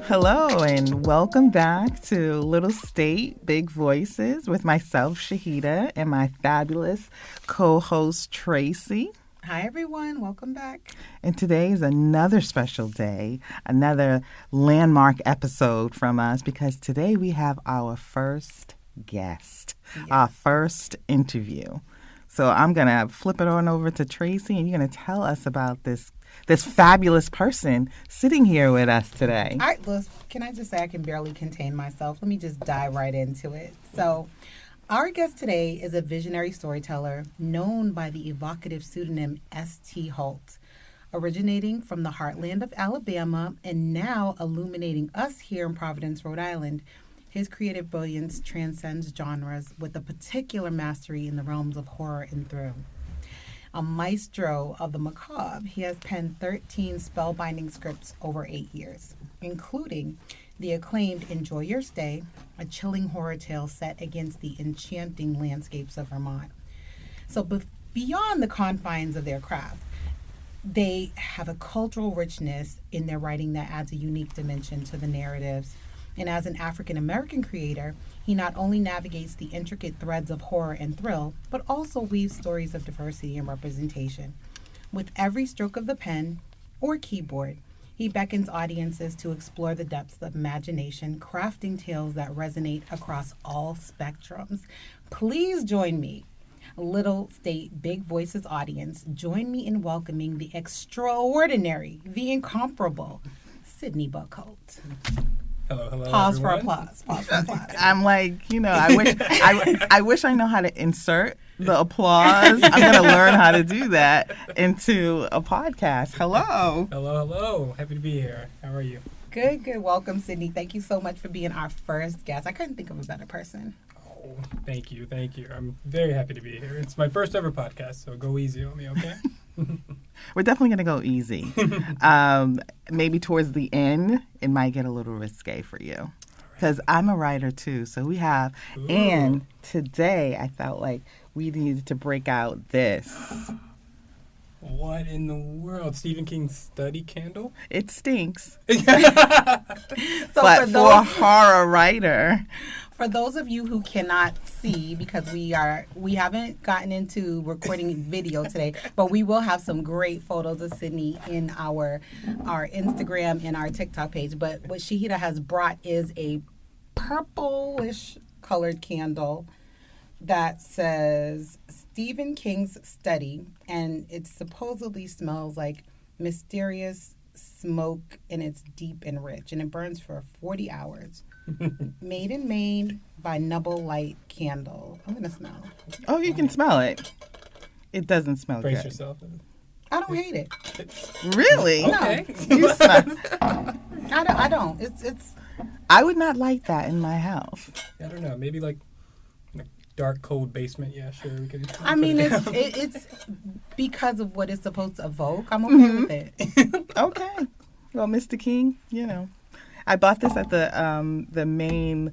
Hello and welcome back to Little State Big Voices with myself, Shahida, and my fabulous co-host, Tracy. Hi, everyone. Welcome back. And today is another special day, another landmark episode from us, because today we have our first guest, our first interview. So I'm going to flip it on over to Tracy, and you're going to tell us about this fabulous person sitting here with us today. All right, Liz, can I just say I can barely contain myself? Let me just dive right into it. So our guest today is a visionary storyteller known by the evocative pseudonym S.T. Holt, originating from the heartland of Alabama and now illuminating us here in Providence, Rhode Island. His creative brilliance transcends genres with a particular mastery in the realms of horror and thrill. A maestro of the macabre, he has penned 13 spellbinding scripts over 8 years, including the acclaimed Enjoy Your Stay, a chilling horror tale set against the enchanting landscapes of Vermont. So beyond the confines of their craft, they have a cultural richness in their writing that adds a unique dimension to the narratives. And as an African-American creator, he not only navigates the intricate threads of horror and thrill, but also weaves stories of diversity and representation. With every stroke of the pen or keyboard, he beckons audiences to explore the depths of imagination, crafting tales that resonate across all spectrums. Please join me, Little State Big Voices audience. Join me in welcoming the extraordinary, the incomparable, Sydney Buckholt. Hello, Pause everyone. for applause. Pause for applause. I'm like, I wish I know how to insert the applause. I'm going to learn how to do that into a podcast. Hello. Hello. Happy to be here. How are you? Good. Welcome, Sydney. Thank you so much for being our first guest. I couldn't think of a better person. Oh, thank you. I'm very happy to be here. It's my first ever podcast, so go easy on me, okay? We're definitely going to go easy. Maybe towards the end, it might get a little risque for you. Because I'm a writer, too. So we have, and today I felt like we needed to break out this. What in the world? Stephen King's study candle? It stinks. So But for a horror writer. For those of you who cannot see, because we haven't gotten into recording video today, but we will have some great photos of Sydney in our Instagram and our TikTok page. But what Shahida has brought is a purplish colored candle that says Stephen King's study, and it supposedly smells like mysterious smoke, and it's deep and rich, and it burns for 40 hours. Made in Maine by Nubble Light Candle. I'm gonna smell. Oh, you can smell it. It doesn't smell Brace good. yourself. I don't hate it. Really? Okay. You smell. I don't. It's. I would not like that in my house. I don't know. Maybe like in a dark, cold basement. Yeah, sure. We could. I mean, it's because of what it's supposed to evoke. I'm okay with it. Okay. Well, Mr. King, I bought this at the main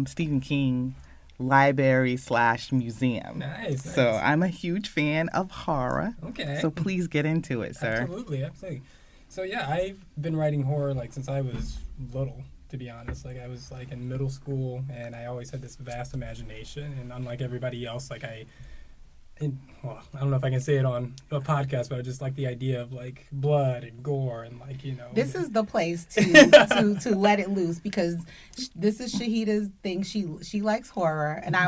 Stephen King library / museum. Nice. So I'm a huge fan of horror. Okay. So please get into it, sir. Absolutely. So yeah, I've been writing horror since I was little. To be honest, I was in middle school, and I always had this vast imagination. And unlike everybody else, I don't know if I can say it on a podcast, but I just like the idea of blood and gore and This is the place to let it loose, because this is Shahida's thing. She likes horror, and I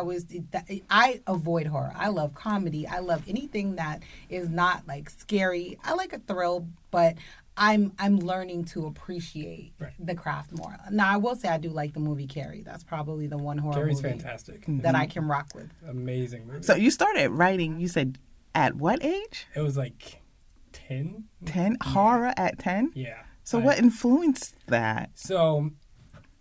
avoid horror. I love comedy. I love anything that is not scary. I like a thrill, but I'm learning to appreciate the craft more. Now, I will say I do like the movie Carrie. That's probably the one horror Carrie's movie fantastic. that I can rock with. Amazing movie. So you started writing, you said, at what age? It was 10. 10? Horror at 10? Yeah. So what influenced that? So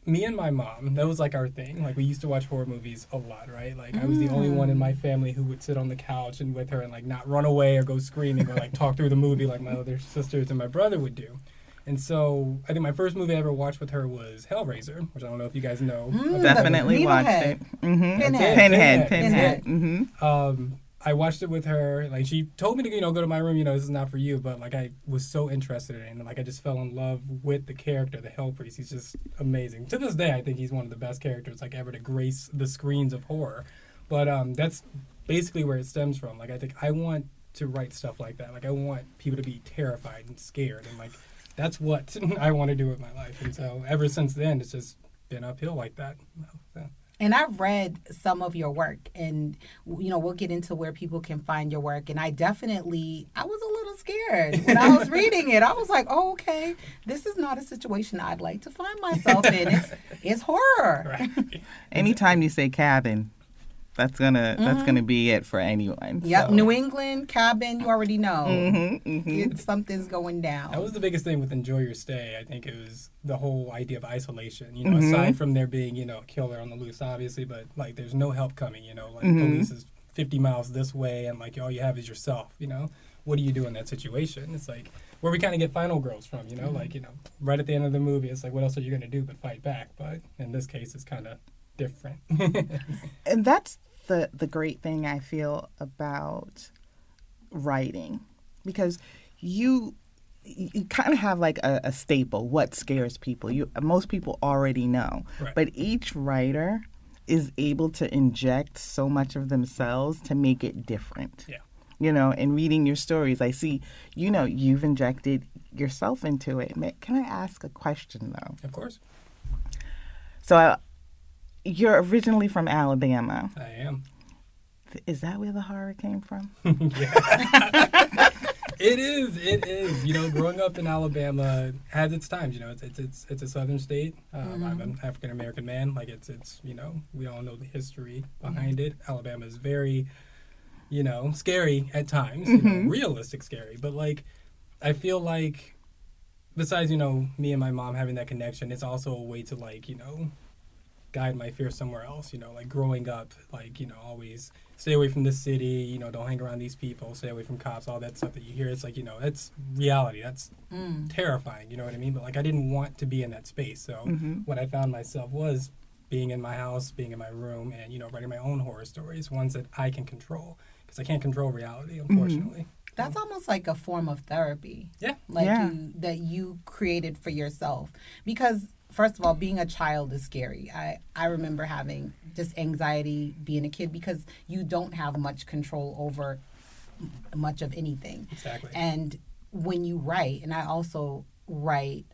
me and my mom, that was our thing. We used to watch horror movies a lot, right? I was the only one in my family who would sit on the couch and with her and not run away or go screaming or talk through the movie like my other sisters and my brother would do. And so I think my first movie I ever watched with her was Hellraiser, which I don't know if you guys know. Definitely watched it. Mm-hmm. Pinhead. Mm-hmm. I watched it with her. Like, she told me to, go to my room, this is not for you. But, like, I was so interested in it. And, like, I just fell in love with the character, the Hell Priest. He's just amazing. To this day, I think he's one of the best characters, like, ever to grace the screens of horror. But that's basically where it stems from. Like, I think I want to write stuff like that. Like, I want people to be terrified and scared. And, like, that's what I want to do with my life. And so ever since then, it's just been uphill like that. So. And I've read some of your work, and, we'll get into where people can find your work. And I was a little scared when I was reading it. I was like, oh, okay, this is not a situation I'd like to find myself in. It's horror. Right. Anytime you say cabin, that's gonna be it for anyone. Yep, So. New England, cabin, you already know. Something's going down. That was the biggest thing with Enjoy Your Stay. I think it was the whole idea of isolation. Aside from there being, a killer on the loose, obviously, but, like, there's no help coming, police is 50 miles this way, and, like, all you have is yourself, What do you do in that situation? It's like where we kind of get Final Girls from, like, right at the end of the movie, it's like, what else are you going to do but fight back? But in this case, it's kind of different. And that's the great thing I feel about writing, because you kind of have like a staple, what scares people. Most people already know, right. But each writer is able to inject so much of themselves to make it different. Yeah. In reading your stories, I see, you've injected yourself into it. Can I ask a question, though? Of course. So you're originally from Alabama. I am. Is that where the horror came from? Yeah. It is. Growing up in Alabama has its times. It's a southern state. I'm an African American man. Like it's we all know the history behind it. Alabama is very, scary at times. Realistic scary. But like, I feel like, besides me and my mom having that connection, it's also a way to like guide my fear somewhere else. Like growing up, like always stay away from this city. Don't hang around these people. Stay away from cops. All that stuff that you hear. It's like it's reality. That's terrifying. You know what I mean? But like I didn't want to be in that space. So what I found myself was being in my house, being in my room, and writing my own horror stories, ones that I can control, because I can't control reality, unfortunately. That's almost like a form of therapy. Yeah. That you created for yourself. Because first of all, being a child is scary. I remember having just anxiety being a kid because you don't have much control over much of anything. Exactly. And when you write, and I also write,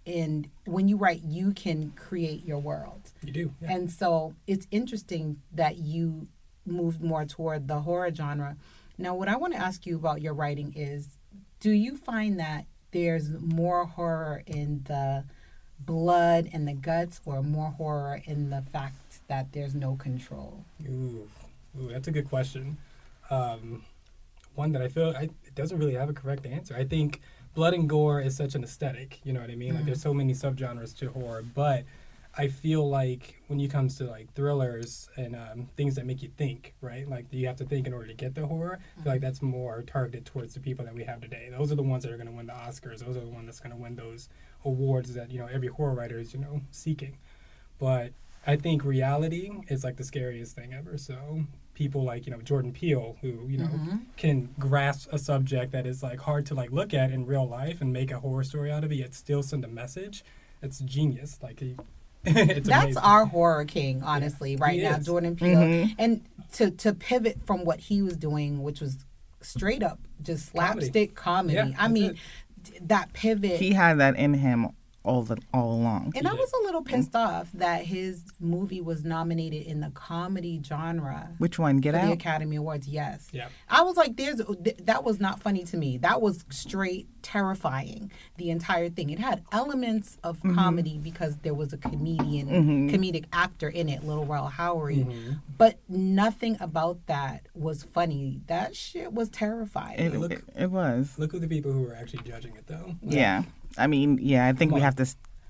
and when you write, you can create your world. You do. Yeah. And so it's interesting that you moved more toward the horror genre. Now, what I want to ask you about your writing is, do you find that there's more horror in the blood and the guts, or more horror in the fact that there's no control? Ooh, that's a good question. One that I feel it doesn't really have a correct answer. I think blood and gore is such an aesthetic, you know what I mean? Like there's so many subgenres to horror, but I feel like when it comes to like thrillers and things that make you think, right? Like you have to think in order to get the horror. I feel like that's more targeted towards the people that we have today. Those are the ones that are going to win the Oscars. Those are the ones that's going to win those awards that every horror writer is seeking. But I think reality is like the scariest thing ever. So people like Jordan Peele, who can grasp a subject that is like hard to like look at in real life and make a horror story out of it, yet still send a message. It's genius. Like it's that's amazing. Our horror king, honestly, right now, Jordan Peele. And to pivot from what he was doing, which was straight up just slapstick comedy. Yeah, I mean, that pivot. He had that in him all along. And I was a little pissed off that his movie was nominated in the comedy genre. Which one? Get for Out? The Academy Awards, yes. Yeah. I was like, that was not funny to me. That was straight terrifying, the entire thing. It had elements of comedy because there was a comedic actor in it, Little Rel Howery. But nothing about that was funny. That shit was terrifying. It was. Look who the people who were actually judging it, though. Yeah. I mean, I think we have to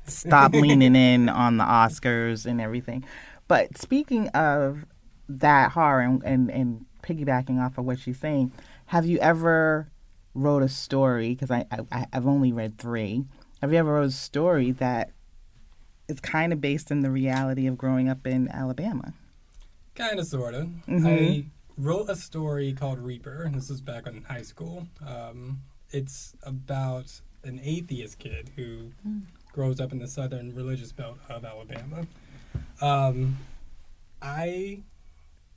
stop leaning in on the Oscars and everything. But speaking of that horror and piggybacking off of what she's saying, have you ever wrote a story, because I've only read 3, have you ever wrote a story that is kind of based in the reality of growing up in Alabama? Kind of, sort of. wrote a story called Reaper, and this was back in high school. It's about an atheist kid who grows up in the southern religious belt of Alabama. I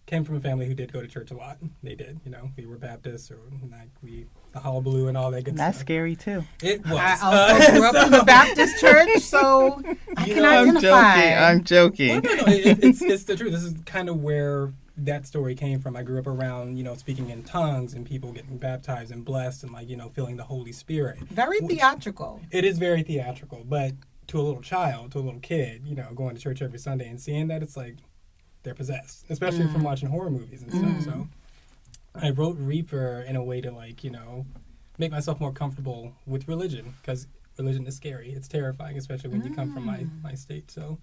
came from a family who did go to church a lot. They did, we were Baptists, or like the hullabaloo and all that good That's stuff. scary too. It was. I also grew up in the Baptist church, so I can identify. I'm joking. Well, no, it's the truth. This is kind of where that story came from. I grew up around, speaking in tongues and people getting baptized and blessed and feeling the Holy Spirit. Very theatrical. It is very theatrical, but to a little child, to a little kid, going to church every Sunday and seeing that, it's like they're possessed, especially from watching horror movies and stuff. So I wrote Reaper in a way to make myself more comfortable with religion, because religion is scary. It's terrifying, especially when you come from my state. So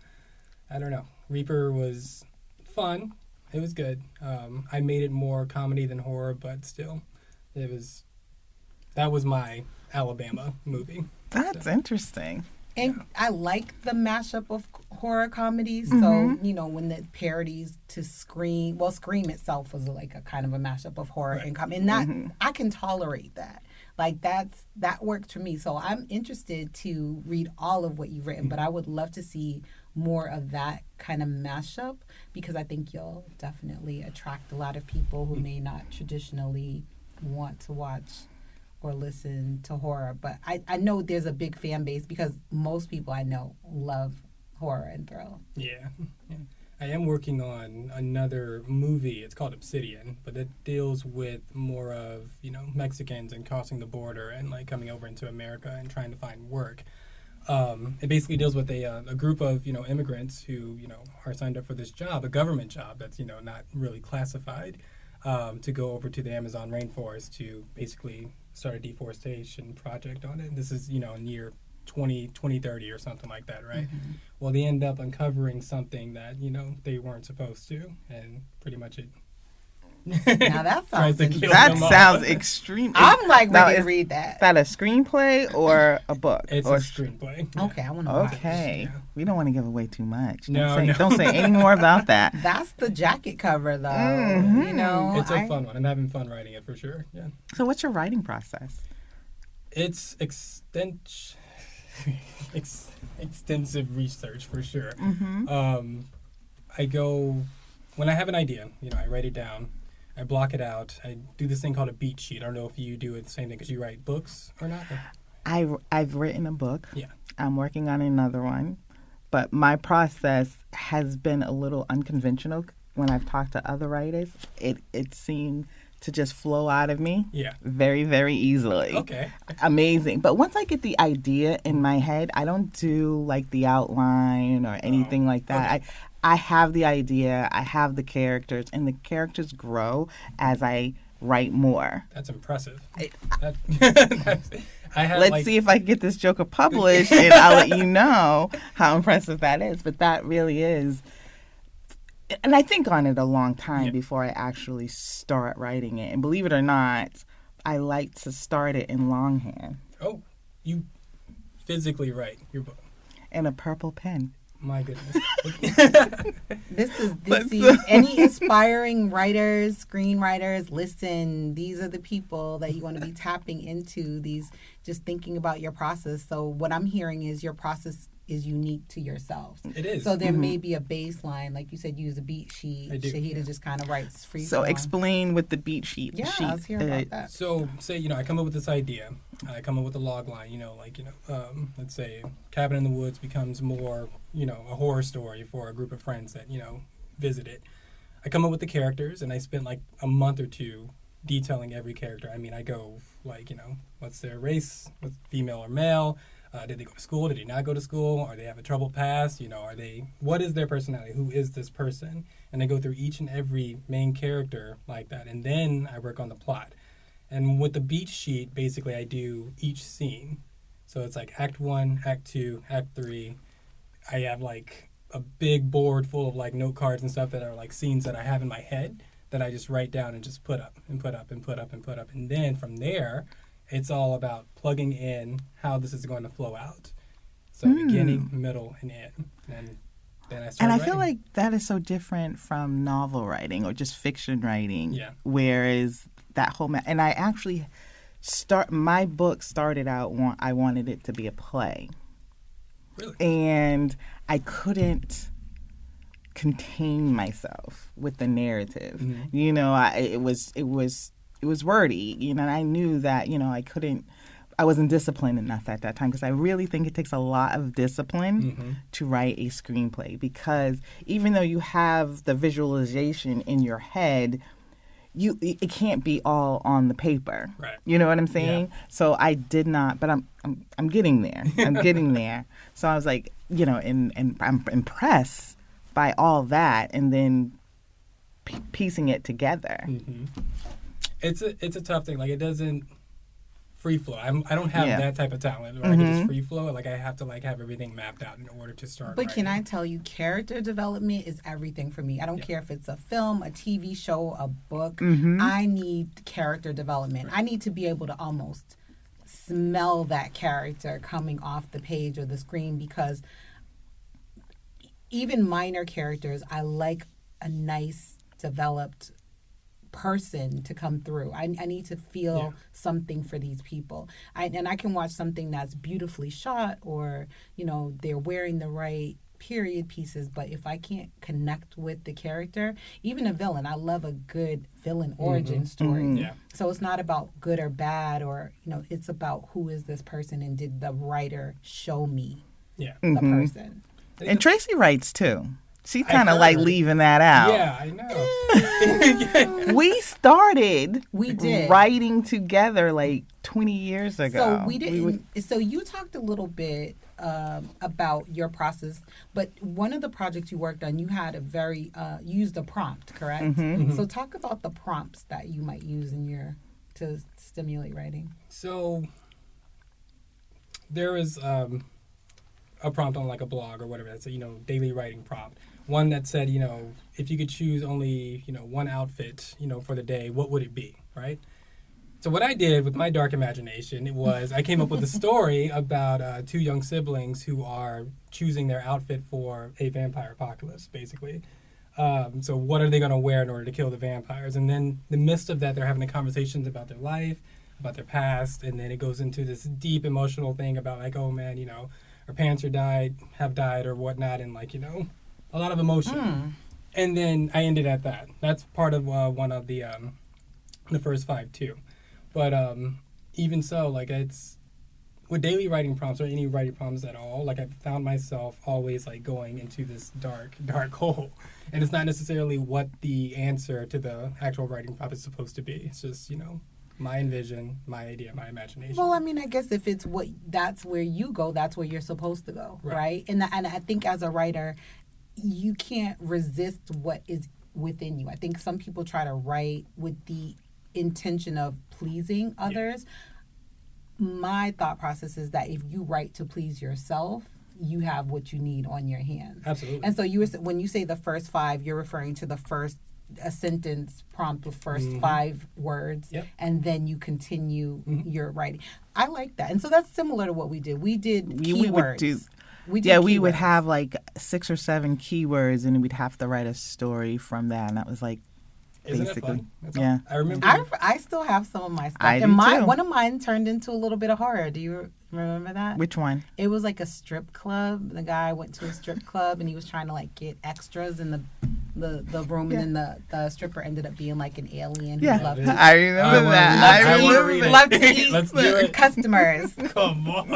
I don't know. Reaper was fun. It was good. I made it more comedy than horror, but still, that was my Alabama movie. That's interesting. And I like the mashup of horror comedies. So, when the parodies to Scream, Scream itself was like a kind of a mashup of horror and comedy. And that, I can tolerate that. Like, that works for me. So I'm interested to read all of what you've written, but I would love to see more of that kind of mashup, because I think you'll definitely attract a lot of people who may not traditionally want to watch or listen to horror. But I know there's a big fan base, because most people I know love horror and thrill. Yeah. I am working on another movie. It's called Obsidian, but it deals with more of, Mexicans and crossing the border and coming over into America and trying to find work. It basically deals with a group of, immigrants who, are signed up for this job, a government job that's, not really classified, to go over to the Amazon rainforest to basically start a deforestation project on it. This is, in year 2030 or something like that, right? Well, they end up uncovering something that, they weren't supposed to, and pretty much it Now that sounds that sounds extreme. I'm ready to read that. Is that a screenplay or a book? It's or a screenplay. Okay, I want to watch. Okay, Yeah. We don't want to give away too much. No. Don't say any more about that. That's the jacket cover, though. It's a fun one. I'm having fun writing it for sure. Yeah. So, what's your writing process? It's extensive research for sure. I go when I have an idea. I write it down. I block it out. I do this thing called a beat sheet. I don't know if you do it the same thing, because you write books or not. I've written a book. Yeah. I'm working on another one, but my process has been a little unconventional. When I've talked to other writers, it seemed to just flow out of me. Yeah. Very, very easily. Okay. Amazing. But once I get the idea in my head, I don't do the outline or anything like that. Okay. I have the idea, I have the characters, and the characters grow as I write more. That's impressive. Let's see if I can get this Joker published, and I'll let you know how impressive that is. But that really is. And I think on it a long time before I actually start writing it. And believe it or not, I like to start it in longhand. Oh, you physically write your book. In a purple pen. My goodness. Any aspiring writers, screenwriters, listen, these are the people that you want to be tapping into, just thinking about your process. So what I'm hearing is your process is unique to yourselves. It is. So there may be a baseline, like you said, you use a beat sheet. I do. Shahida just kind of writes free. So explain with the beat sheet. Yeah, let's hear about that. So say, I come up with this idea. I come up with a log line, let's say Cabin in the Woods becomes more, a horror story for a group of friends that, visit it. I come up with the characters, and I spend a month or two detailing every character. I mean, I go what's their race, what's female or male? Did they go to school? Did they not go to school? Or they have a troubled past? What is their personality? Who is this person? And I go through each and every main character like that. And then I work on the plot. And with the beat sheet, basically I do each scene. So it's Act 1, Act 2, Act 3. I have a big board full of note cards and stuff that are scenes that I have in my head that I just write down and just put up and put up and put up and put up. And then from there, it's all about plugging in how this is going to flow out. So beginning, middle, and end. And then I started And I writing. feel like that is so different from novel writing or just fiction writing. Yeah. Whereas that whole and I actually my book started out I wanted it to be a play. Really? And I couldn't contain myself with the narrative. Mm-hmm. You know, it was wordy, you know, and I knew that, you know, I wasn't disciplined enough at that time, because I really think it takes a lot of discipline to write a screenplay, because even though you have the visualization in your head, it can't be all on the paper. Right. You know what I'm saying? Yeah. So I did not, but I'm getting there. I'm getting there. So I was like, you know, and I'm impressed by all that, and then piecing it together. Mm-hmm. It's a tough thing. Like, it doesn't free flow. I don't have that type of talent where I can just free flow. Like, I have to have everything mapped out in order to start. But writing. can I tell you, character development is everything for me. I don't care if it's a film, a TV show, a book. I need character development. I need to be able to almost smell that character coming off the page or the screen, because even minor characters, I like a nice developed person to come through. I need to feel something for these people. And I can watch something that's beautifully shot, or, you know, they're wearing the right period pieces, but if I can't connect with the character, even a villain, I love a good villain origin story. Yeah. So it's not about good or bad, or, you know, it's about who is this person, and did the writer show me the person. And Tracy writes too. She's I kind of like heard. leaving that out. Yeah, I know. We started We did. writing together like 20 years ago. So we didn't. So you talked a little bit about your process, but one of the projects you worked on, you had you used a prompt, correct? So talk about the prompts that you might use to stimulate writing. So there is a prompt on like a blog or whatever that's a, daily writing prompt. One that said, if you could choose only, one outfit, for the day, what would it be, right? So what I did with my dark imagination, I came up with a story about two young siblings who are choosing their outfit for a vampire apocalypse, basically. So what are they going to wear in order to kill the vampires? And then in the midst of that, they're having the conversations about their life, about their past, and then it goes into this deep emotional thing about like, oh man, our parents have died or whatnot, and like, a lot of emotion. And then I ended at that. That's part of one of the first 5 too. But even so, like, it's with daily writing prompts or any writing prompts at all, like I found myself always like going into this dark hole. And it's not necessarily what the answer to the actual writing prompt is supposed to be. It's just, my envision, my idea, my imagination. Well, I mean, I guess if it's that's where you go, that's where you're supposed to go, right? And I think as a writer, you can't resist what is within you. I think some people try to write with the intention of pleasing others. My thought process is that if you write to please yourself, you have what you need on your hands. Absolutely. And so when you say the first 5, you're referring to a sentence prompt with first 5 words, and then you continue your writing. I like that. And so that's similar to what we did. We did keywords. We would have like 6 or 7 keywords, and we'd have to write a story from that. And that was like, isn't basically, it fun? I remember. I still have some of my stuff. I do too. One of mine turned into a little bit of horror. Do you remember that? Which one? It was like a strip club. The guy went to a strip club and he was trying to like get extras in the room, and then the stripper ended up being like an alien who loved to I remember that. Love to eat Let's do it. customers. Come on.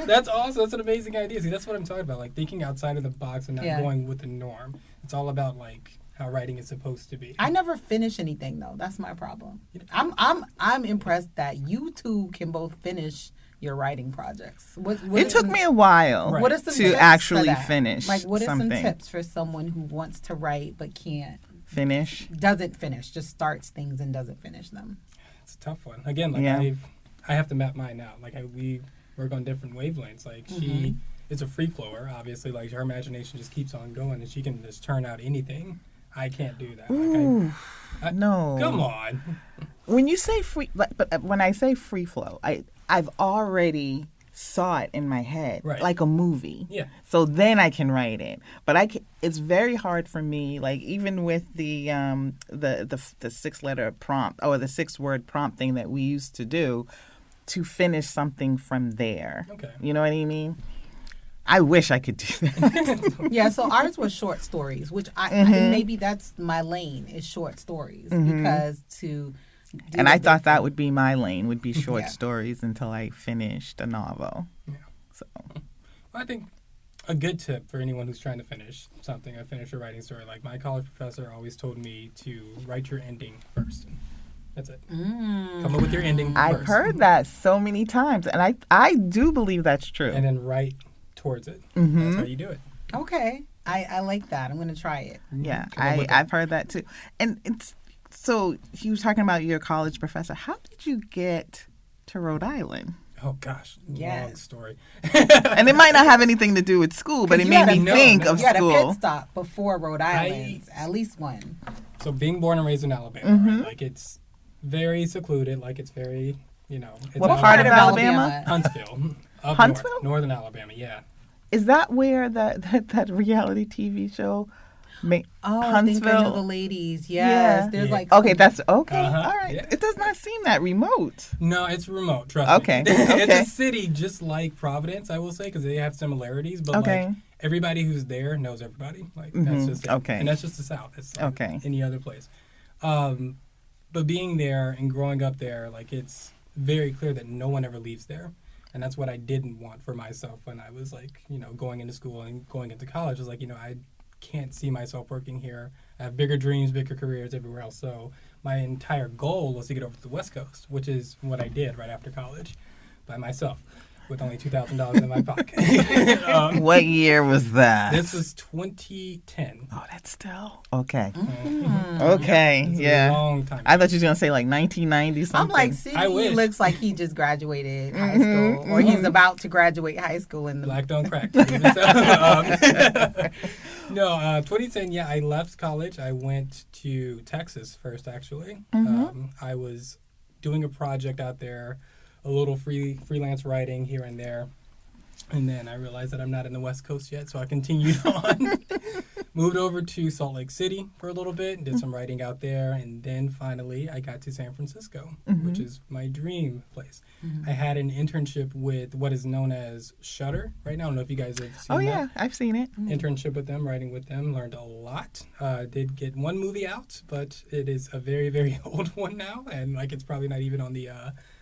That's awesome. That's an amazing idea. See, that's what I'm talking about. Like thinking outside of the box and not going with the norm. It's all about like how writing is supposed to be. I never finish anything though. That's my problem. I'm impressed that you two can both finish your writing projects. It took me a while What are some to tips actually for that? finish Like, what are something. some tips for someone who wants to write but doesn't finish, just starts things and doesn't finish them? It's a tough one. Again, like I have to map mine out. Like we work on different wavelengths. Like she is a free flower, obviously. Like her imagination just keeps on going, and she can just turn out anything. I can't do that. Ooh, no. Come on. When you say free, but when I say free flow, I've already saw it in my head, Right. like a movie. Yeah. So then I can write it. But it's very hard for me, like even with the 6-letter prompt or the 6-word prompt thing that we used to do, to finish something from there. Okay. You know what I mean? I wish I could do that. Yeah, so ours was short stories, which maybe that's my lane is short stories because to. And I thought that would be my lane, would be short Yeah. stories until I finished a novel. Yeah. So I think a good tip for anyone who's trying to finish something, finish a writing story, like my college professor always told me to write your ending first. That's it. Come up with your ending first. I've heard that so many times, and I do believe that's true. And then write towards it. That's how you do it. Okay, I like that. I'm going to try it. Yeah, Come up with it. I've heard that too. And it's so he was talking about your college professor. How did you get to Rhode Island? Oh gosh, long Yes. story. And it might not have anything to do with school, but it You made had me a- think of You had a school. pit stop before Rhode Island, at least one. So being born and raised in Alabama, right? Like it's very secluded. Like it's very, it's What out part of of Alabama? Huntsville. Up Huntsville? north, northern Alabama. Yeah. Is that where that reality TV show? Oh, Huntsville. Thinking of the Ladies. Yes, Yeah. there's Yeah. like Okay, that's okay. Uh-huh, All right. yeah. It does not seem that remote. No, it's remote. Trust Okay, me. It's okay. a city just like Providence, I will say, because they have similarities. But Okay. like everybody who's there knows everybody. Like that's just it. Okay. And that's just the South. It's like Okay. any other place. But being there and growing up there, like it's very clear that no one ever leaves there. And that's what I didn't want for myself when I was like, going into school and going into college. I was like, I can't see myself working here. I have bigger dreams, bigger careers everywhere else. So my entire goal was to get over to the West Coast, which is what I did right after college by myself with only $2,000 in my pocket. What year was that? This was 2010. Oh, that's still okay. Mm. Okay, It's yeah. a long time I thought you were gonna say like 1990 something. I'm like, see, I he wish. looks like he just graduated high school, or he's about to graduate high school in the. Black don't crack. No, 2010, yeah, I left college. I went to Texas first, actually. I was doing a project out there, a little freelance writing here and there. And then I realized that I'm not in the West Coast yet, so I continued on. Moved over to Salt Lake City for a little bit and did some writing out there. And then finally, I got to San Francisco, which is my dream place. I had an internship with what is known as Shudder right now. I don't know if you guys have seen Oh that. yeah, I've seen it. Internship with them, writing with them, learned a lot. Did get one movie out, but it is a very, very old one now. And like it's probably not even on the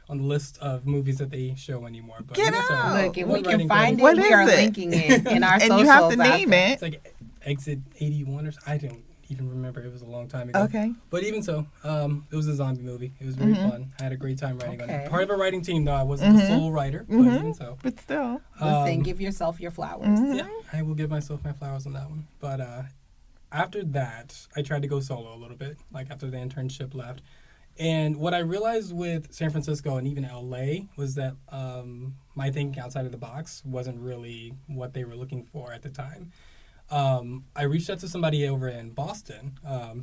list of movies that they show anymore. But Get so out! Look, if we're we can writing find it, What we is are it? linking it in our And socials. you have to after. name it. It's like Exit 81 or something. I don't even remember. It was a long time ago. Okay. But even so, it was a zombie movie. It was very fun. I had a great time writing on Okay. it. Part of a writing team, though. I wasn't the sole writer, but even so. But still. Listen, give yourself your flowers. Yeah, I will give myself my flowers on that one. But after that, I tried to go solo a little bit, like after the internship left. And what I realized with San Francisco and even LA was that my thinking outside of the box wasn't really what they were looking for at the time. I reached out to somebody over in Boston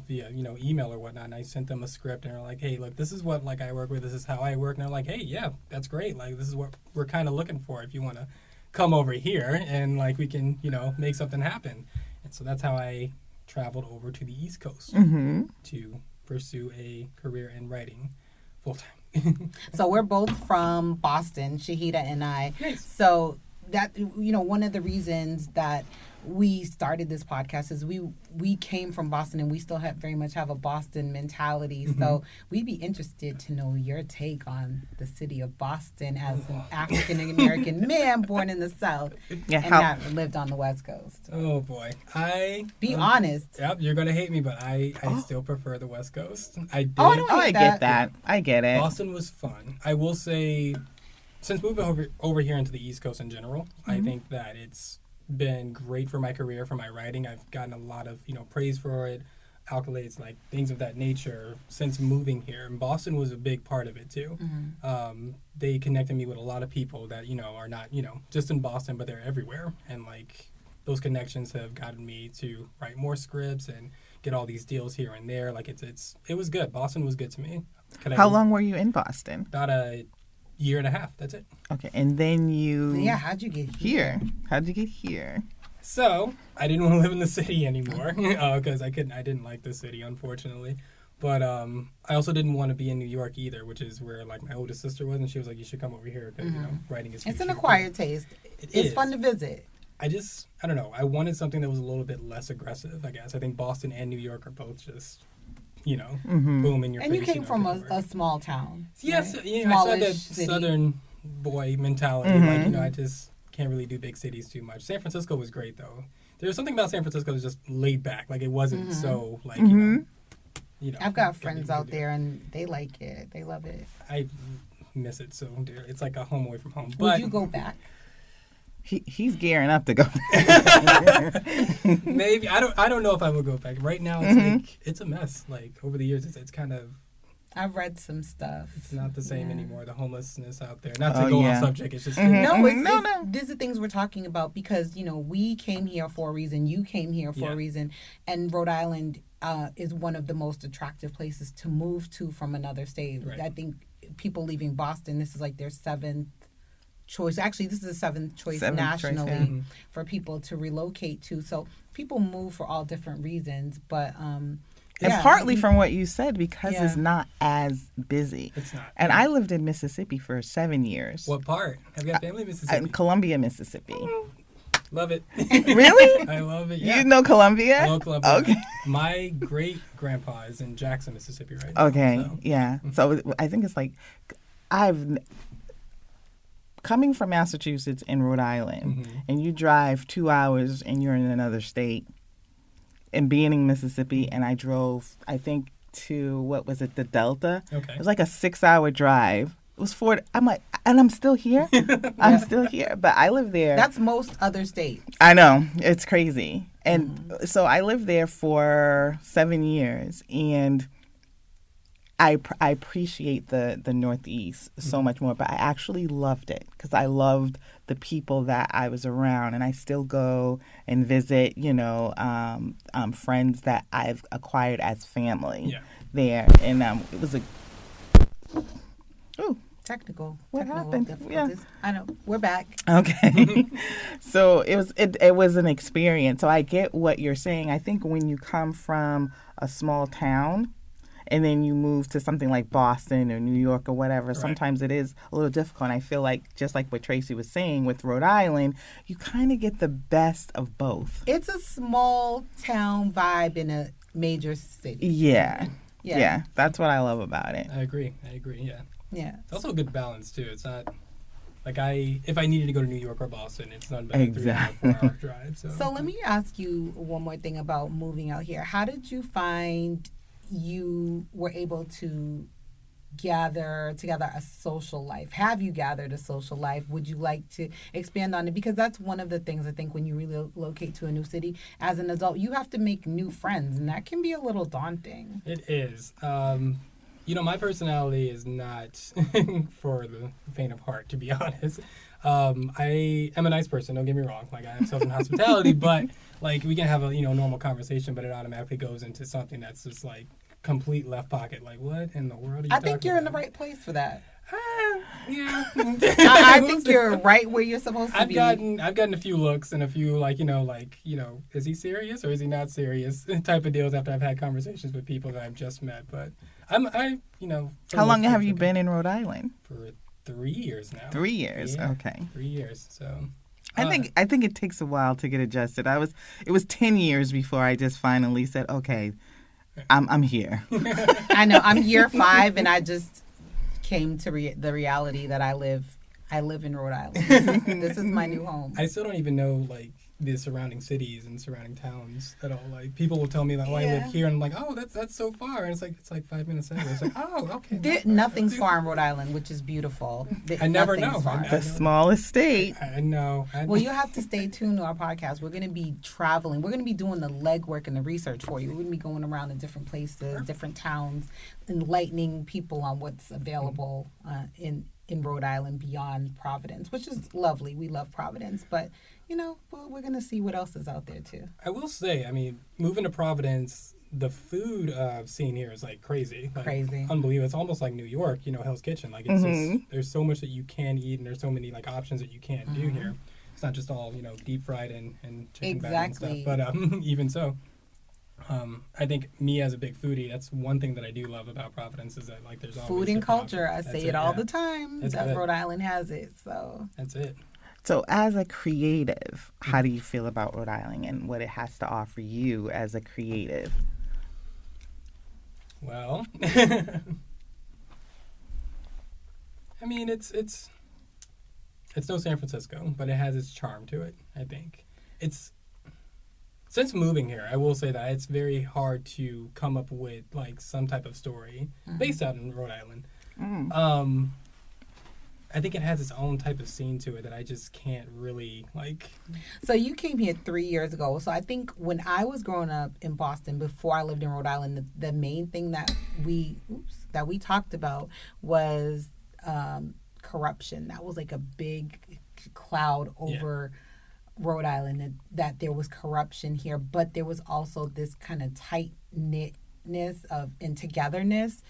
via email or whatnot, and I sent them a script, and they're like, "Hey, look, this is what like I work with. This is how I work." And they're like, "Hey, yeah, that's great. Like this is what we're kind of looking for. If you want to come over here and like we can make something happen." And so that's how I traveled over to the East Coast to pursue a career in writing full time. So we're both from Boston, Shahida and I. Nice. So that one of the reasons that we started this podcast is we came from Boston and we still very much have a Boston mentality. So we'd be interested to know your take on the city of Boston as an African American man born in the South Yeah, and how- have lived on the West Coast. Oh boy, Be honest. Yep, you're gonna hate me, but I still prefer the West Coast. I did. Oh, I don't Oh, I hate get that. that. I get it. Boston was fun. I will say, since moving over here into the East Coast in general, I think that it's been great for my career, for my writing. I've gotten a lot of praise for it, accolades, like things of that nature since moving here. And Boston was a big part of it too. They connected me with a lot of people that are not just in Boston, but they're everywhere. And like those connections have gotten me to write more scripts and get all these deals here and there. Like it was good. Boston was good to me. How long were you in Boston? About a year and a half. That's it. Okay, and then Yeah, how'd you get here? How'd you get here? So I didn't want to live in the city anymore because I didn't like the city, unfortunately. But I also didn't want to be in New York either, which is where like my oldest sister was, and she was like, "You should come over here because writing is." It's an acquired taste. It's fun to visit. I don't know. I wanted something that was a little bit less aggressive, I guess. I think Boston and New York are both just, boom in your face. And you came from a small town. Yes, right? I saw that Southern boy mentality. I just can't really do big cities too much. San Francisco was great, though. There was something about San Francisco that was just laid back. Like, it wasn't so, like, I've got friends out there, and they like it. They love it. I miss it so dear. It's like a home away from home. Would you go back? He's gearing up to go back. Maybe. I don't know if I will go back. Right now, it's like, it's a mess. Like, over the years, it's kind of... I've read some stuff. It's not the same anymore. The homelessness out there. Not to go off subject. It's just no. These are things we're talking about because we came here for a reason. You came here for a reason, and Rhode Island is one of the most attractive places to move to from another state. Right. I think people leaving Boston, this is like their seventh choice. Actually, this is the seventh choice nationally for people to relocate to. So people move for all different reasons, but. And partly from what you said, because it's not as busy. It's not. And I lived in Mississippi for 7 years. What part? Have you got family in Mississippi? In Columbia, Mississippi. Love it. Really? I love it, yeah. You know Columbia? I know Columbia. Okay. My great-grandpa is in Jackson, Mississippi right now. Okay, yeah. So I think it's like, coming from Massachusetts and Rhode Island, and you drive 2 hours and you're in another state. And being in Mississippi, and I drove, I think, to, the Delta? Okay. It was like a 6-hour drive. It was 4, I'm like, and I'm still here? I'm still here, but I live there. That's most other states. I know, it's crazy. And so I lived there for 7 years, and I appreciate the Northeast so much more, but I actually loved it because I loved the people that I was around, and I still go and visit, friends that I've acquired as family there, and it was technical. What happened? Difficulties. Yeah. I know. We're back. Okay. So it was an experience. So I get what you're saying. I think when you come from a small town, and then you move to something like Boston or New York or whatever, right. Sometimes it is a little difficult. And I feel like, just like what Tracy was saying with Rhode Island, you kind of get the best of both. It's a small town vibe in a major city. Yeah. That's what I love about it. I agree, yeah. Yeah. It's also a good balance, too. It's not... Like, if I needed to go to New York or Boston, it's not about a 3 or 4 hour drive. So let me ask you one more thing about moving out here. How did you find... you were able to gather together a social life? Have you gathered a social life? Would you like to expand on it? Because that's one of the things I think when you relocate to a new city as an adult, you have to make new friends, and that can be a little daunting. It is. My personality is not for the faint of heart, to be honest. I am a nice person, don't get me wrong. Like, I have Southern hospitality, but like we can have a normal conversation, but it automatically goes into something that's just like complete left pocket. Like, what in the world are you I think you're about? In the right place for that. Yeah. I think you're right where you're supposed to be. I've gotten a few looks and a few is he serious or is he not serious type of deals after I've had conversations with people that I've just met. But How long have you been in Rhode Island? For 3 years now. 3 years, yeah, okay. 3 years. So I think it takes a while to get adjusted. It was 10 years before I just finally said, okay, I'm here. I know. I'm year 5, and I just came to the reality that I live in Rhode Island. This is my new home. I still don't even know the surrounding cities and surrounding towns at all. Like, people will tell me that, I live here, and I'm like, oh, that's so far, and it's like 5 minutes away. It's like, oh, okay. Nothing's far in Rhode Island, which is beautiful. I never know. The smallest state. I know. Well, you have to stay tuned to our podcast. We're going to be traveling. We're going to be doing the legwork and the research for you. We're going to be going around to different places, different towns, enlightening people on what's available in Rhode Island beyond Providence, which is lovely. We love Providence, but we're going to see what else is out there too. I will say, moving to Providence, the food scene here is like crazy. Like, Crazy. Unbelievable. It's almost like New York, Hell's Kitchen. Like it's just, there's so much that you can eat and there's so many like options that you can't do here. It's not just all, deep fried and chicken batter and stuff. But even so, I think me as a big foodie, that's one thing that I do love about Providence is that like there's always Food and different culture. options. I say it all the time. That's That good. Rhode Island has it. So That's it. So, as a creative, how do you feel about Rhode Island and what it has to offer you as a creative? Well, I mean, it's no San Francisco, but it has its charm to it, I think. Since moving here, I will say that it's very hard to come up with like some type of story based out in Rhode Island. I think it has its own type of scene to it that I just can't really like. So you came here 3 years ago. So I think when I was growing up in Boston, before I lived in Rhode Island, the main thing that we talked about was corruption. That was like a big cloud over Rhode Island, that there was corruption here, but there was also this kind of tight knitness and togetherness.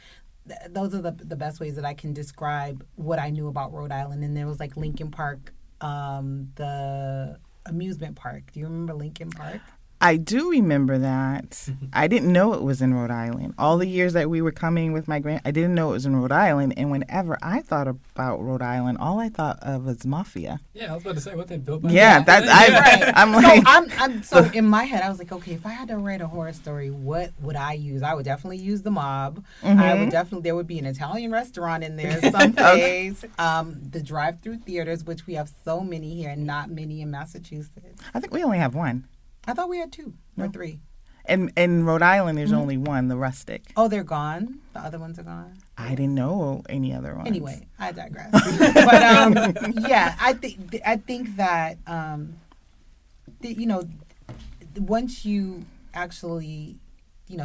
Those are the best ways that I can describe what I knew about Rhode Island. And there was like Lincoln Park, the amusement park. Do you remember Lincoln Park? I do remember that. I didn't know it was in Rhode Island. All the years that we were coming with my I didn't know it was in Rhode Island. And whenever I thought about Rhode Island, all I thought of was mafia. Yeah, I was about to say, what they built by I'm like... So in my head, I was like, okay, if I had to write a horror story, what would I use? I would definitely use the mob. There would be an Italian restaurant in there someplace. The drive-through theaters, which we have so many here, and not many in Massachusetts. I think we only have one. I thought we had 2 or 3. And in Rhode Island, there's only one, the Rustic. Oh, they're gone? The other ones are gone? I didn't know any other ones. Anyway, I digress. But yeah, I think that once you actually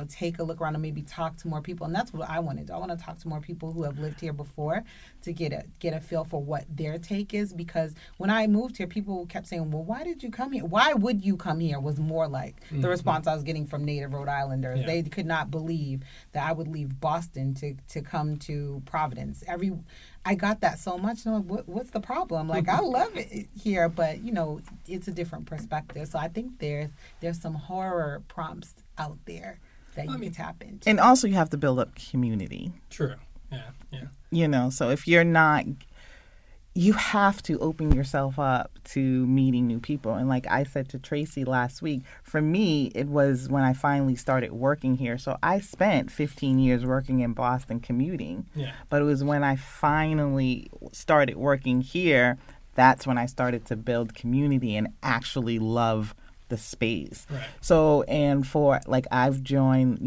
take a look around and maybe talk to more people, and that's what I want to do. I want to talk to more people who have lived here before to get a feel for what their take is. Because when I moved here, people kept saying, "Well, why did you come here? Why would you come here?" Was more like the response I was getting from native Rhode Islanders. Yeah. They could not believe that I would leave Boston to come to Providence. I got that so much. What's the problem? Like, I love it here, but it's a different perspective. So I think there's some horror prompts out there that you can tap into. And also you have to build up community. True. Yeah. So if you're not, you have to open yourself up to meeting new people. And like I said to Tracy last week, for me, it was when I finally started working here. So I spent 15 years working in Boston commuting. Yeah. But it was when I finally started working here, that's when I started to build community and actually love the space. Right. So, and for like, I joined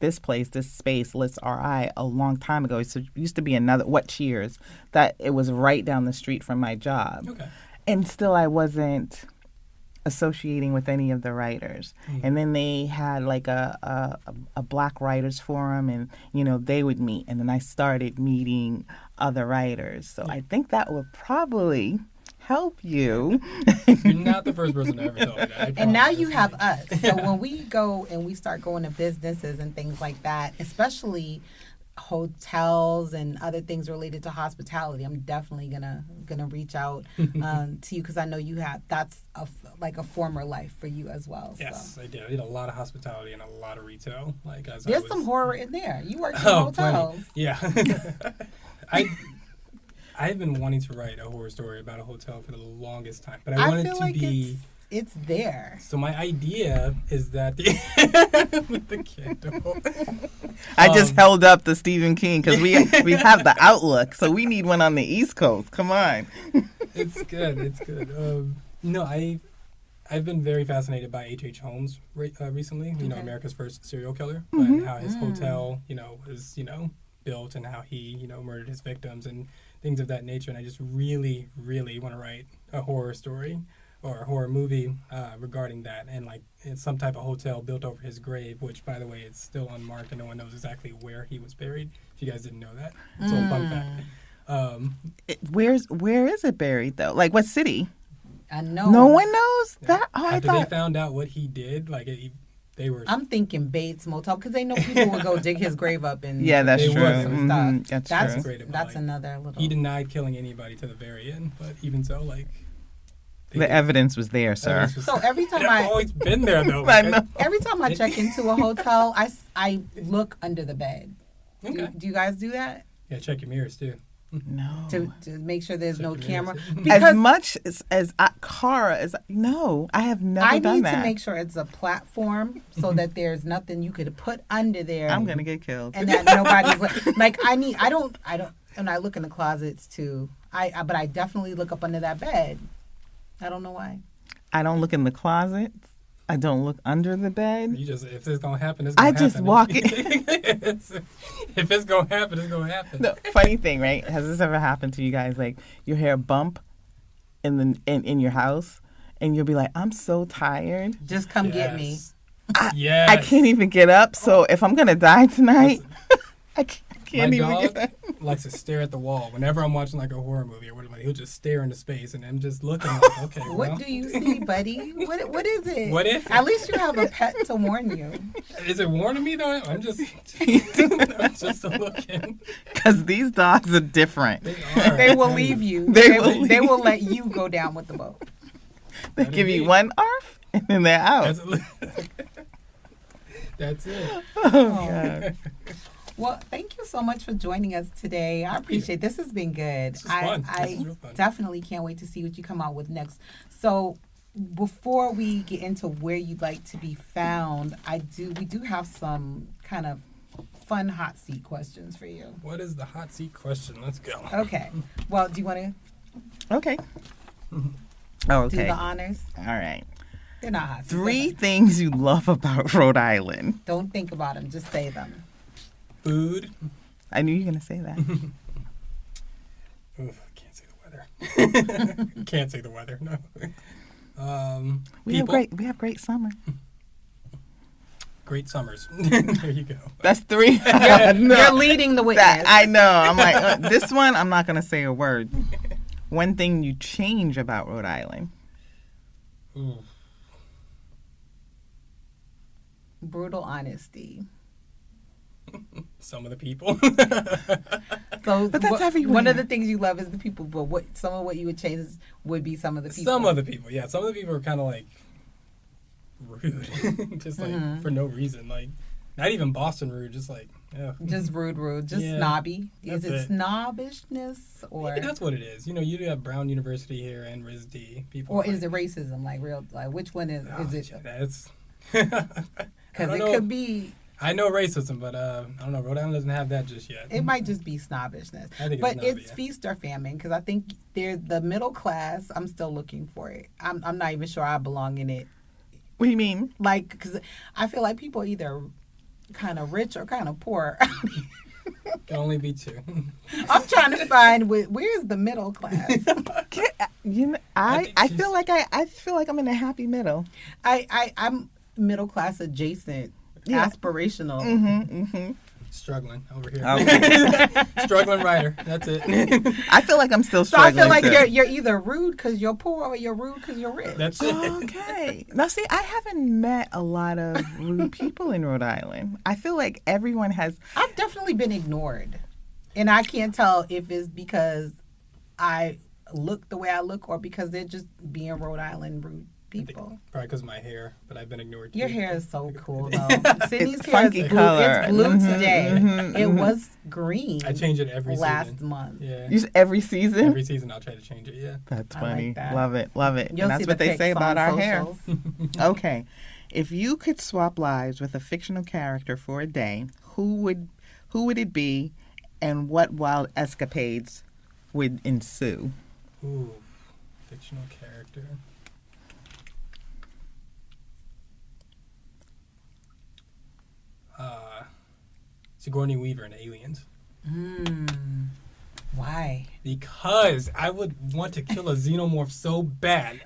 this space, List RI, a long time ago. So it used to be another, What Cheers, that it was right down the street from my job. Okay. And still I wasn't associating with any of the writers. And then they had like a Black Writers Forum, and, they would meet. And then I started meeting other writers. So I think that would probably help you. You're not the first person to ever tell me that. And now you have us. So when we go and we start going to businesses and things like that, especially hotels and other things related to hospitality, I'm definitely gonna reach out to you, because I know you have, that's a former life for you as well. Yes, so. I did. I did a lot of hospitality and a lot of retail. There's some horror in there. You worked in hotels. Plenty. Yeah. I've been wanting to write a horror story about a hotel for the longest time, but I wanted feel to like be. It's there. So my idea is that with the candle. I just held up the Stephen King because we have the Outlook, so we need one on the East Coast. Come on. It's good. It's good. I've been very fascinated by H.H. Holmes recently. America's first serial killer, but how his hotel, is built, and how he murdered his victims and things of that nature. And I just really, really want to write a horror story or a horror movie regarding that, and it's some type of hotel built over his grave, which, by the way, it's still unmarked and no one knows exactly where he was buried. If you guys didn't know that, it's a fun fact. Where is it buried though? Like what city? Unknown. No one knows Yeah. that. Oh, I After they thought. found out what he did, like they were. I'm thinking Bates Motel because they know people would go dig his grave up and Yeah, that's They true. would. some Mhm, stuff. That's That's true. great. That's Like, another little. he denied killing anybody to the very end, but even so, like The evidence was there, sir. evidence was- So every time It's I always been there though. I Like, know. every time I check into a hotel, I look under the bed. Okay. Do you guys do that Yeah, check your mirrors too. No. to make sure there's no Check your camera? mirrors. As Because much as Cara is, no, I have never I done need that. to make sure it's a platform so that there's nothing you could put under there. I'm gonna get killed. and that nobody's like I don't and I look in the closets too. But I definitely look up under that bed. I don't know why. I don't look in the closets. I don't look under the bed. You just if it's gonna happen, it's gonna I happen. just walk in. If it's gonna happen, it's gonna happen. No, funny thing, right? Has this ever happened to you guys? Like you hear a bump in your house, and you'll be like, "I'm so tired. Just come get me. Yes. I can't even get up. So if I'm gonna die tonight, I can't My even dog get up." likes to stare at the wall whenever I'm watching like a horror movie or whatever. He'll just stare into space, and I'm just looking like, okay, well, What do you see, buddy? What is it? What if? At least you have a pet to warn you. Is it warning me though? I'm just, I'm just looking. Because these dogs are different. They are. They will leave you. They will They will let you go down with the boat. They give you one arf, and then they're out. That's it. Oh, God. Well, thank you so much for joining us today. I appreciate this. Has been good. This is fun. This is I real fun. definitely can't wait to see what you come out with next. So before we get into where you'd like to be found, we do have some kind of fun hot seat questions for you. What is the hot seat question? Let's go. Okay. Well, do you want to Okay. Oh, do okay. the All honors? right. They're not hot seats. 3 things you love about Rhode Island. Don't think about them. Just say them. Food. I knew you were going to say that. Oof, can't say the weather. Can't say the weather. No. We have People. great summer. Great summers. There you go. That's 3. No. You're leading the witness. That, I know. I'm like, this one, I'm not going to say a word. One thing you change about Rhode Island. Ooh. Brutal honesty. Some of the people. So, But that's everywhere. One of the things you love is the people, but some of what you would change would be some of the people. Some of the people, yeah. Some of the people are kind of like rude, just like Mm-hmm. for no reason. Like not even Boston rude, just like Just rude, just Yeah, snobby. Is that's it it. snobbishness or maybe that's what it is. You know, you do have Brown University here and RISD people. or are is it like, racism? Like which one is oh, it? yeah, that's Because I it don't know. could be. I know racism, but I don't know. Rhode Island doesn't have that just yet. It might just be snobbishness. I think it's But snobby, it's yeah. feast or famine because I think there's the middle class. I'm still looking for it. I'm not even sure I belong in it. What do you mean? Like, because I feel like people are either kind of rich or kind of poor. Can only be 2. I'm trying to find where's the middle class. You know, I think I she's- feel like I feel like I'm in a happy middle. I'm middle class adjacent, Yeah. aspirational. Struggling over here. Okay. Struggling writer. That's it. I feel like I'm still So I struggling. feel like too. you're either rude because you're poor or you're rude because you're rich. That's it. Okay. Now, see, I haven't met a lot of rude people in Rhode Island. I feel like everyone has. I've definitely been ignored, and I can't tell if it's because I look the way I look or because they're just being Rhode Island rude people. Probably because of my hair, but I've been ignored. Your too. hair is so cool though. Sydney's It's hair funky is blue. color. It's blue Mhm, today. mhm, It mhm. was green. I change it every last season. month. Yeah. Every season. Every season I'll try to change it. Yeah. That's I funny. like that. Love it. Love it. You'll and that's see what the they pics say about on our hair. socials. Okay. If you could swap lives with a fictional character for a day, who would it be, and what wild escapades would ensue? Ooh, fictional character. Sigourney Weaver in Aliens. Why? Because I would want to kill a xenomorph so bad.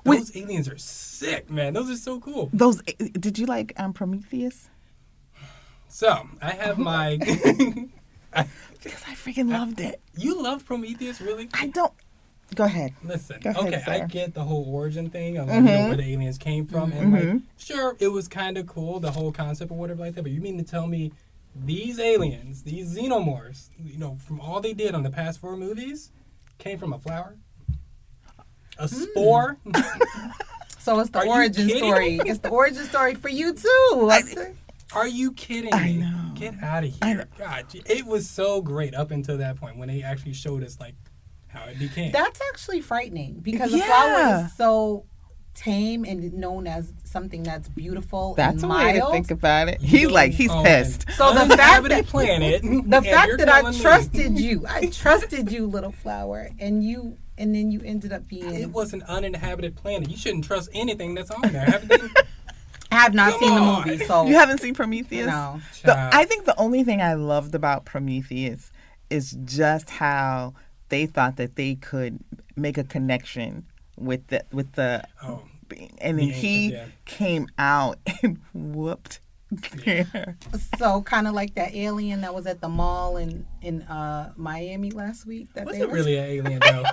Those aliens are sick, man. Those are so cool. Those. Did you like Prometheus? So I have my. Because I freaking loved it. You love Prometheus, really? I don't. Go ahead. Listen, Go ahead, okay, I sir. get the whole origin thing of like, where the aliens came from, and like, sure, it was kind of cool, the whole concept or whatever like that. But you mean to tell me these aliens, these xenomorphs, from all they did on the past 4 movies, came from a flower, a spore? So it's the Are you origin kidding story. me? It's the origin story for you too. Are you kidding me? I know. Get out of here! God, it was so great up until that point when they actually showed us like how it became. That's actually frightening because the Yeah. flower is so tame and known as something that's beautiful That's and a way to mild. think about it. You He's don't like, he's own pissed. So the fact uninhabited that- planet, The and fact you're that I telling me trusted you, little flower, and then you ended up being. it was an uninhabited planet. You shouldn't trust anything that's on there. Haven't you? I have not Come seen the on. movie, so You haven't seen Prometheus? no. I think the only thing I loved about Prometheus is just how they thought that they could make a connection with the Oh, and then the he ancients, yeah. came out and whooped their So kind of like that alien that was at the mall in Miami last week. That was they it were- really an alien though?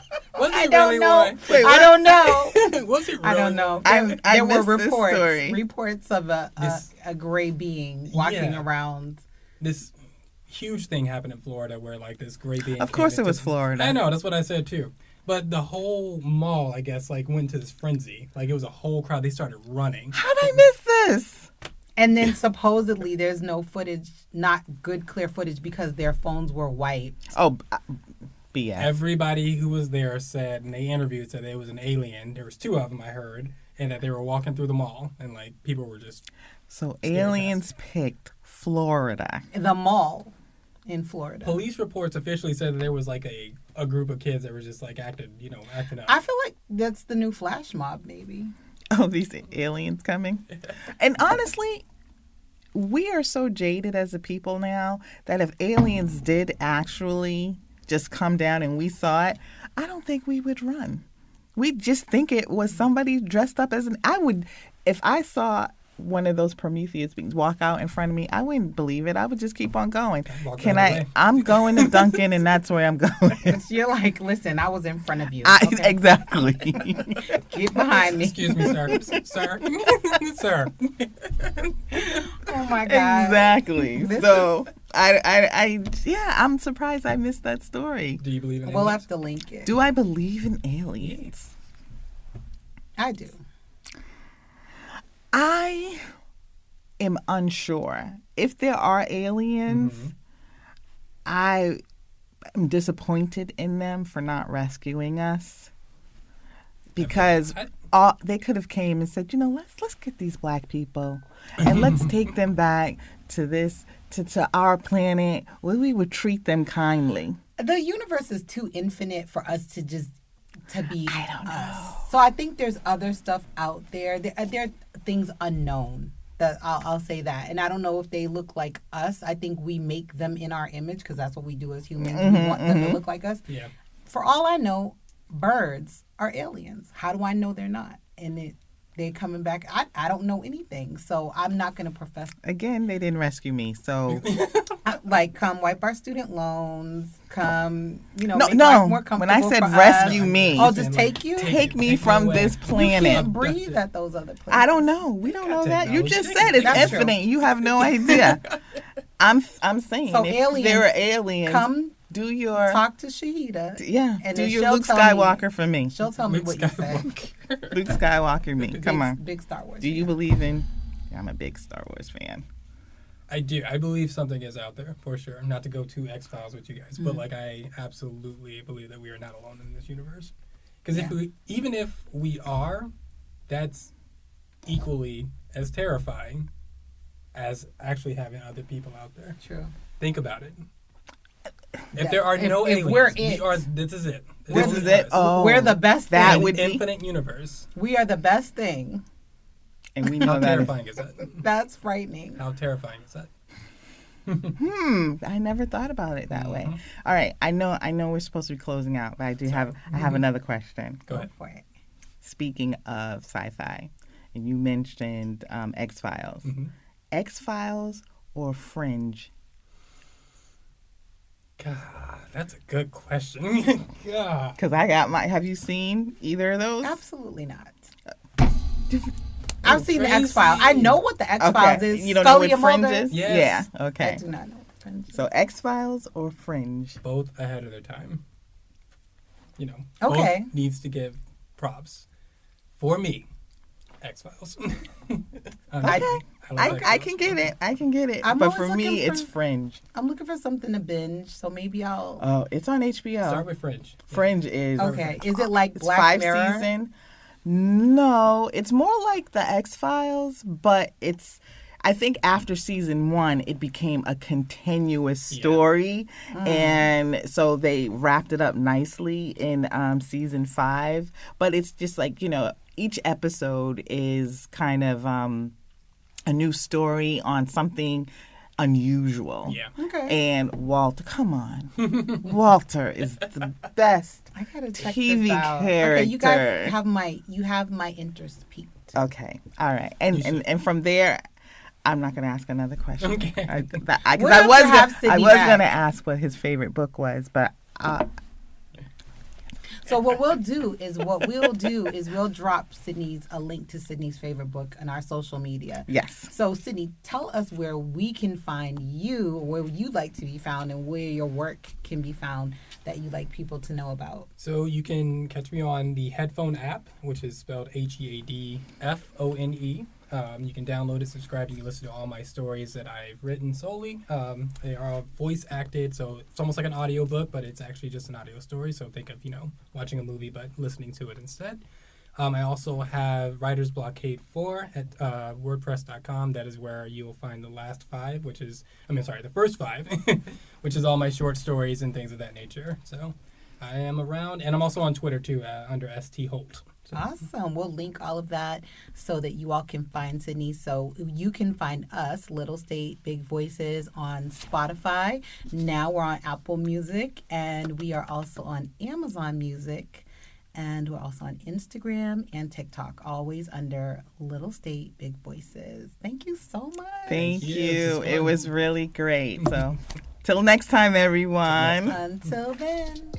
Was it I don't really know. one? Wait, I what? don't know. Was it really? I don't know. I There were missed this story. reports of a gray being walking Yeah. around. This huge thing happened in Florida where like this great being. Of came course it into- was Florida. I know, that's what I said too. But the whole mall, I guess, like went to this frenzy. Like it was a whole crowd. They started running. How did I miss this? And then supposedly there's no footage, not good clear footage because their phones were wiped. Oh, BS. Everybody who was there said, and they interviewed, said there was an alien. There was 2 of them, I heard, and that they were walking through the mall, and like people were just So Scared aliens picked Florida. The mall in Florida. Police reports officially said that there was like a group of kids that were just like acting up. I feel like that's the new flash mob, maybe. Oh, these aliens coming. And honestly, we are so jaded as a people now that if aliens did actually just come down and we saw it, I don't think we would run. We'd just think it was somebody dressed up as if I saw one of those Prometheus beings walk out in front of me, I wouldn't believe it. I would just keep on going. Walk the other way. I'm going to Duncan and that's where I'm going. But you're like, listen, I was in front of you. Okay? Exactly. Get behind me. Excuse me, sir. Sir. Sir. Oh my God. Exactly. This So I'm surprised I missed that story. Do you believe in We'll aliens? have to link it. Do I believe in aliens? I do. I am unsure. If there are aliens, I am disappointed in them for not rescuing us. Because they could have came and said, let's get these black people and let's take them back to our planet where we would treat them kindly. The universe is too infinite for us to be I don't know. So I think there's other stuff out there. There are things unknown. That I'll say that, and I don't know if they look like us. I think we make them in our image because that's what we do as humans. We want them to look like us. Yeah. For all I know, birds are aliens. How do I know they're not? And they're coming back. I don't know anything, so I'm not going to profess. Again, they didn't rescue me, so Like, come wipe our student loans. Come, no. make life more When I comfortable said for rescue us. me, Oh, just take you. take me me from away. this You planet. can't breathe at those other places. I don't know. We don't know that. You technology. just said it's That's true. infinite. You have no idea. I'm saying So if aliens there are aliens, Come do your talk to Shahida. do and then your she'll Luke tell me- Skywalker for me. She'll tell me Luke what you said. Skywalker. Luke Skywalker me. Come on. Big Star Wars. Do you believe in? I'm a big Star Wars fan. I do. I believe something is out there for sure. Not to go too X-Files with you guys, Mm-hmm. but like I absolutely believe that we are not alone in this universe. Because Yeah. even if we are, that's equally as terrifying as actually having other people out there. True. Think about it. If That- there are no if aliens, we're we it. are. This is it. This is it. us. Oh, We're the best that thing. would be, Infinite universe. We are the best thing. and we How know that. terrifying is that? That's frightening. How terrifying is that? I never thought about it that way. Mhm. All right, I know we're supposed to be closing out, but I have another question. Go ahead. For it. Speaking of sci-fi, and you mentioned X-Files. Mhm. X-Files or Fringe? God, That's a good question. God. Because I got my. Have you seen either of those? Absolutely not. I've seen the Tracy. X-Files. I know what the X-Files Okay. is. You don't know Scully what and Mulder. Fringe is? Yes. Yeah. Okay. I do not know what Fringe is. So X-Files or Fringe? Both ahead of their time. You know. Okay. Both needs to give props. For me, X-Files. I can get it. I can get it. I'm But always for me, looking it's for- Fringe. I'm looking for something to binge, so maybe I'll. Oh, it's on HBO. Start with Fringe. Fringe is Okay. Is it like It's Black 5 Mirror? season. No, it's more like the X-Files, but it's. I think after season 1, it became a continuous story, and so they wrapped it up nicely in season 5. But it's just like, you know, each episode is kind of a new story on something unusual. Yeah. Okay. And Walter, come on, Walter is the best. I gotta check TV this out. character. Okay, you guys have my interest peaked. Okay, all right, You should. and from there, I'm not going to ask another question. Okay. Because We'll I have was to have I Sydney was back. going to ask what his favorite book was, but So what we'll do is we'll drop a link to Sydney's favorite book on our social media. yes. So Sydney, tell us where we can find you, where you like to be found, and where your work can be found that you like people to know about. So you can catch me on the Headfone app, which is spelled Headfone. You can download it, subscribe, and you can listen to all my stories that I've written solely. They are all voice acted, so it's almost like an audio book, but it's actually just an audio story. So think of, watching a movie, but listening to it instead. I also have Writer's Blockade 4 at WordPress.com. That is where you'll find the the first 5, which is all my short stories and things of that nature. So I am around, and I'm also on Twitter too, under St Holt. So. Awesome. We'll link all of that so that you all can find Sydney. So you can find us, Little State Big Voices, on Spotify. Now we're on Apple Music, and we are also on Amazon Music. And we're also on Instagram and TikTok, always under Little State Big Voices. Thank you so much. Thank Yes, you. it's It fun. was really great. So, till next time, everyone. Until then.